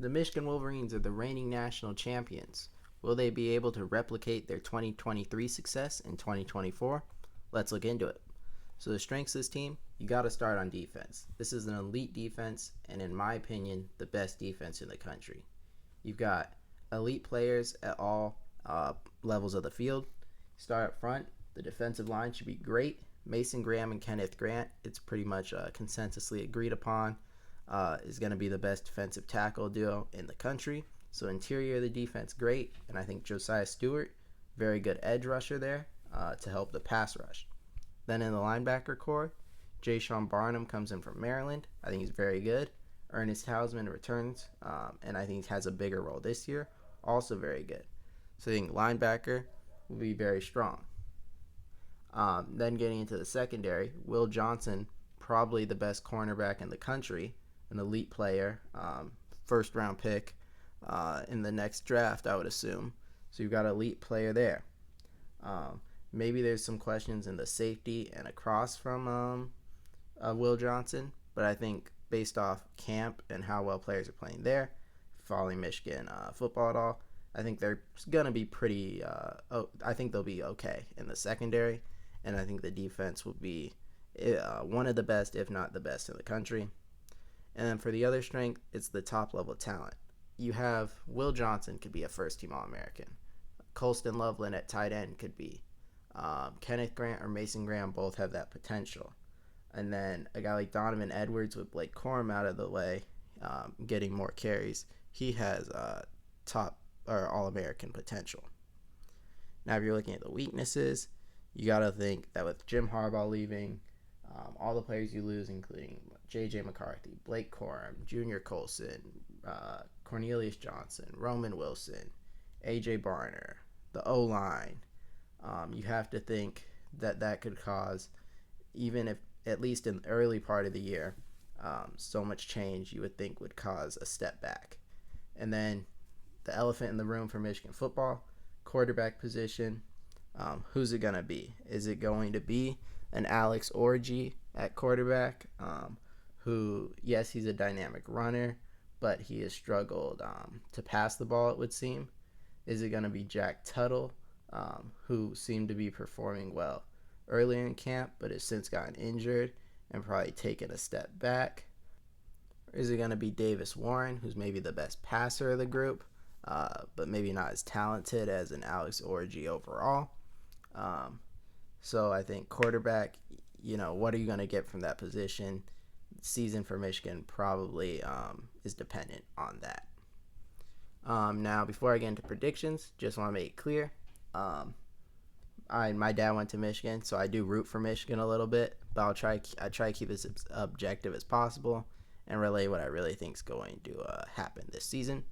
The Michigan Wolverines are the reigning national champions. Will they be able to replicate their 2023 success in 2024? Let's look into it. So the strengths of this team, you got to start on defense. This is an elite defense, and in my opinion, the best defense in the country. You've got elite players at all levels of the field. Start up front. The defensive line should be great. Mason Graham and Kenneth Grant, it's pretty much consensusly agreed upon, is going to be the best defensive tackle duo in the country. So interior of the defense, great. And I think Josiah Stewart, very good edge rusher there to help the pass rush. Then in the linebacker core, Jay-Sean Barnum comes in from Maryland. I think he's very good. Ernest Hausman returns, and I think he has a bigger role this year. Also very good. So I think linebacker will be very strong. Then getting into the secondary, Will Johnson, probably the best cornerback in the country, an elite player, first round pick in the next draft, I would assume. So you've got an elite player there. Maybe there's some questions in the safety and across from Will Johnson, but I think based off camp and how well players are playing there, following Michigan football at all, I think they're going to be pretty I think they'll be okay in the secondary, and I think the defense will be one of the best, if not the best in the country. And then for the other strength, it's the top level talent. You have Will Johnson could be a first-team All-American. Colston Loveland at tight end could be. Kenneth Grant or Mason Graham both have that potential. And then a guy like Donovan Edwards with Blake Corum out of the way, getting more carries, he has top or All-American potential. Now, if you're looking at the weaknesses, you got to think that with Jim Harbaugh leaving, all the players you lose, including J.J. McCarthy, Blake Corum, Junior Colson, Cornelius Johnson, Roman Wilson, A.J. Barner, the O-line, you have to think that could cause, even if at least in the early part of the year, so much change you would think would cause a step back. And then the elephant in the room for Michigan football, quarterback position, who's it going to be? Is it going to be an Alex Orji at quarterback, who, yes, he's a dynamic runner, but he has struggled to pass the ball, it would seem? Is it going to be Jack Tuttle, who seemed to be performing well earlier in camp, but has since gotten injured and probably taken a step back? Or is it going to be Davis Warren, who's maybe the best passer of the group, but maybe not as talented as an Alex Orji overall? So I think quarterback, what are you going to get from that position? Season for Michigan probably is dependent on that. Now, before I get into predictions, just want to make it clear, my dad went to Michigan, so I do root for Michigan a little bit, but I try to keep it as objective as possible and relay what I really think is going to happen this season.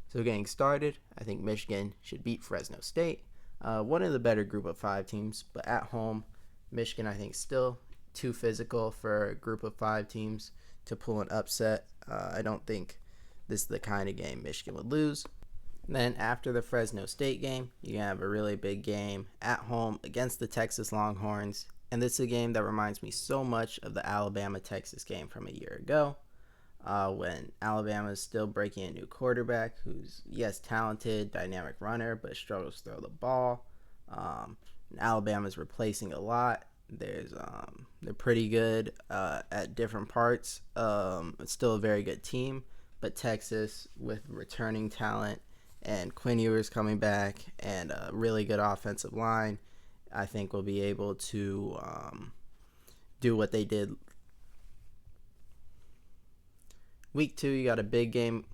So getting started, I think Michigan should beat Fresno State, one of the better group of 5 teams, but at home, Michigan I think still too physical for a group of 5 teams to pull an upset. I don't think this is the kind of game Michigan would lose. Then after the Fresno State game, you have a really big game at home against the Texas Longhorns. And this is a game that reminds me so much of the Alabama-Texas game from a year ago, when Alabama is still breaking a new quarterback who's, yes, talented, dynamic runner, but struggles to throw the ball. Alabama's replacing a lot. They're pretty good at different parts. It's still a very good team, but Texas, with returning talent and Quinn Ewers coming back and a really good offensive line, I think will be able to do what they did. Week 2, you got a big game.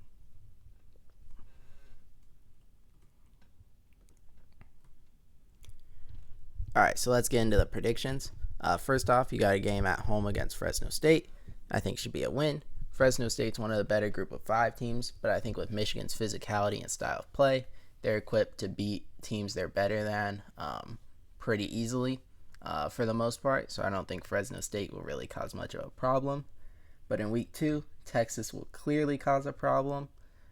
All right, so let's get into the predictions. First off, you got a game at home against Fresno State. I think should be a win. Fresno State's one of the better group of 5 teams, but I think with Michigan's physicality and style of play, they're equipped to beat teams they're better than pretty easily for the most part. So I don't think Fresno State will really cause much of a problem. But in week 2, Texas will clearly cause a problem.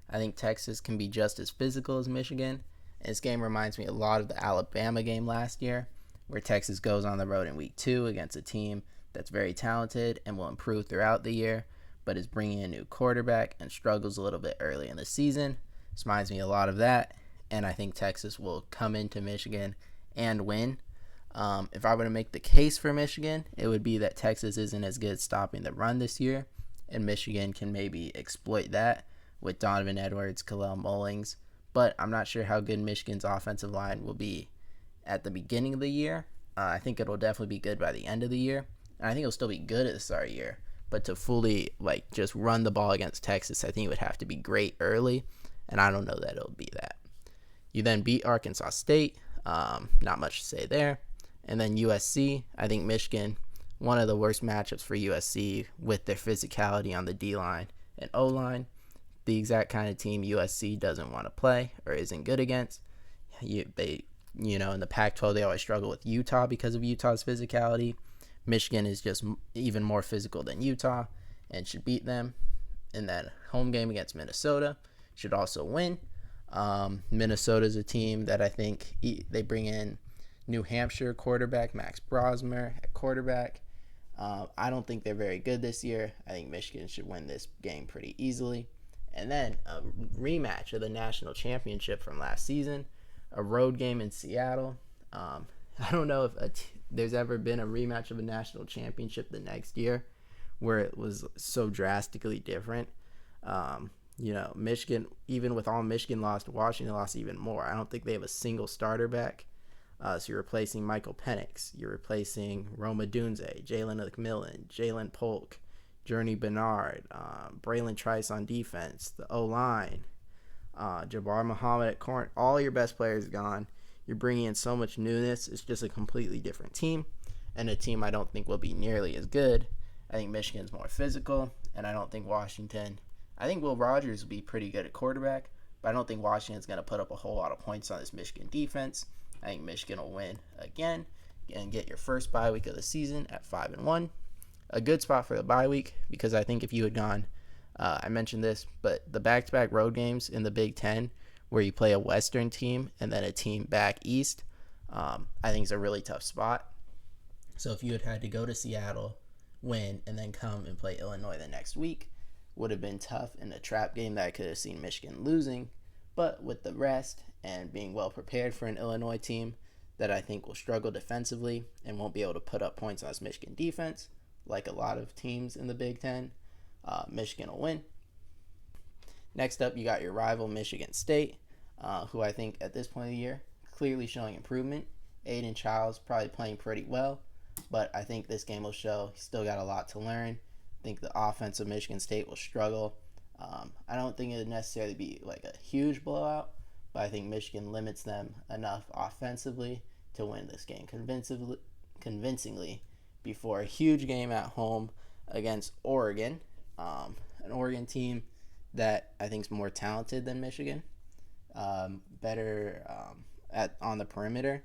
I think Texas can be just as physical as Michigan. And this game reminds me a lot of the Alabama game last year, where Texas goes on the road in week 2 against a team that's very talented and will improve throughout the year, but is bringing in a new quarterback and struggles a little bit early in the season. This reminds me a lot of that, and I think Texas will come into Michigan and win. If I were to make the case for Michigan, it would be that Texas isn't as good stopping the run this year, and Michigan can maybe exploit that with Donovan Edwards, Kalel Mullings, but I'm not sure how good Michigan's offensive line will be at the beginning of the year. I think it'll definitely be good by the end of the year, and I think it'll still be good at the start of the year, but to fully just run the ball against Texas, I think it would have to be great early, and I don't know that it'll be that. You then beat Arkansas State, not much to say there. And then USC, I think Michigan, one of the worst matchups for USC with their physicality on the D-line and O-line. The exact kind of team USC doesn't want to play or isn't good against. In the Pac-12, they always struggle with Utah because of Utah's physicality. Michigan is just even more physical than Utah and should beat them. In that home game against Minnesota, should also win. Minnesota's a team that I think they bring in New Hampshire quarterback Max Brosmer at quarterback. I don't think they're very good this year. I think Michigan should win this game pretty easily. And then a rematch of the national championship from last season, a road game in Seattle. I don't know if there's ever been a rematch of a national championship the next year where it was so drastically different. Michigan, even with all Michigan lost, Washington lost even more. I don't think they have a single starter back. So you're replacing Michael Penix. You're replacing Roma Dunze, Jalen McMillan, Jalen Polk, Journey Bernard, Braylon Trice on defense, the O-line, Jabbar Muhammad at corner. All your best players gone. You're bringing in so much newness. It's just a completely different team, and a team I don't think will be nearly as good. I think Michigan's more physical, and I don't think Washington. I think Will Rogers will be pretty good at quarterback, but I don't think Washington's going to put up a whole lot of points on this Michigan defense. I think Michigan will win again and get your first bye week of the season at 5-1. A good spot for the bye week because I think if you had gone, I mentioned this, but the back-to-back road games in the Big Ten where you play a Western team and then a team back east, I think is a really tough spot. So if you had to go to Seattle, win, and then come and play Illinois the next week, would have been tough in a trap game that I could have seen Michigan losing. But with the rest and being well prepared for an Illinois team that I think will struggle defensively and won't be able to put up points on this Michigan defense, like a lot of teams in the Big Ten, Michigan will win. Next up, you got your rival Michigan State, who I think at this point of the year, clearly showing improvement. Aiden Childs probably playing pretty well, but I think this game will show he's still got a lot to learn. I think the offense of Michigan State will struggle. I don't think it would necessarily be like a huge blowout, but I think Michigan limits them enough offensively to win this game convincingly before a huge game at home against Oregon, an Oregon team that I think is more talented than Michigan, better on the perimeter,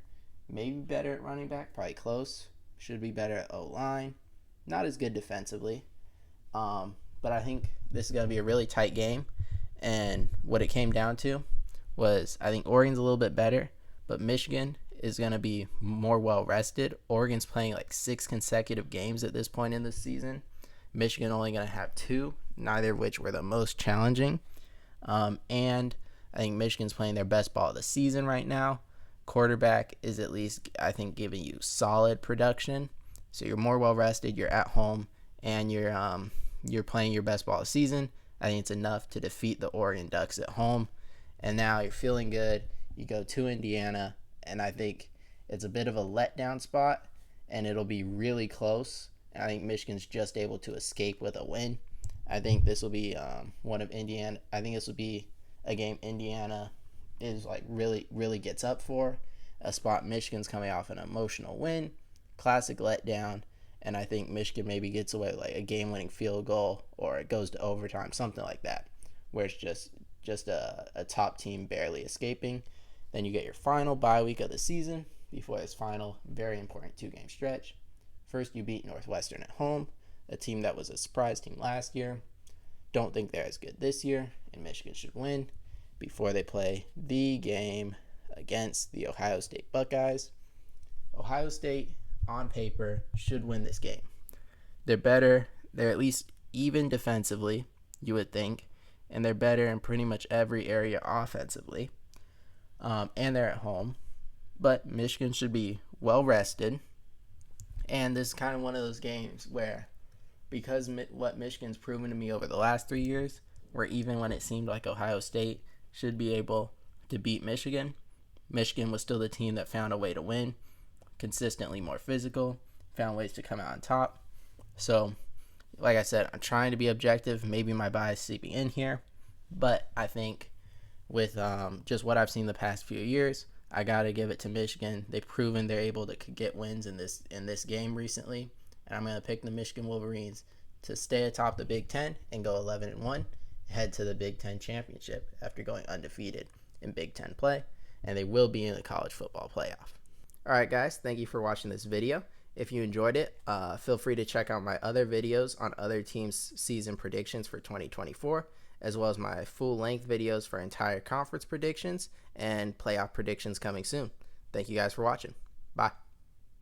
maybe better at running back, probably close, should be better at O-line, not as good defensively, but I think this is going to be a really tight game, and what it came down to was I think Oregon's a little bit better, but Michigan is going to be more well-rested. Oregon's playing like 6 consecutive games at this point in the season. Michigan only going to have 2, neither of which were the most challenging. And I think Michigan's playing their best ball of the season right now. Quarterback is at least, I think, giving you solid production. So you're more well-rested, you're at home, and you're playing your best ball of the season. I think it's enough to defeat the Oregon Ducks at home. And now you're feeling good. You go to Indiana, and I think it's a bit of a letdown spot, and it'll be really close. And I think Michigan's just able to escape with a win. I think this will be one of Indiana. I think this will be a game Indiana is like really gets up for. A spot Michigan's coming off an emotional win, classic letdown, and I think Michigan maybe gets away with like a game-winning field goal or it goes to overtime, something like that, where it's just a top team barely escaping. Then you get your final bye week of the season before this final very important 2-game stretch. First, you beat Northwestern at home, a team that was a surprise team last year. Don't think they're as good this year, and Michigan should win before they play the game against the Ohio State Buckeyes. Ohio State, on paper, should win this game. They're better. They're at least even defensively, you would think, and they're better in pretty much every area offensively. And they're at home. But Michigan should be well rested. And this is kind of one of those games where, because what Michigan's proven to me over the last 3 years, where even when it seemed like Ohio State should be able to beat Michigan, Michigan was still the team that found a way to win, consistently more physical, found ways to come out on top. So, like I said, I'm trying to be objective. Maybe my bias seeping in here, but I think with just what I've seen the past few years, I gotta give it to Michigan. They've proven they're able to get wins in this game recently, and I'm gonna pick the Michigan Wolverines to stay atop the Big Ten and go 11-1, head to the Big Ten championship after going undefeated in Big Ten play, and they will be in the college football playoff. All right, guys, thank you for watching this video. If you enjoyed it, feel free to check out my other videos on other teams' season predictions for 2024, as well as my full-length videos for entire conference predictions and playoff predictions coming soon. Thank you guys for watching. Bye.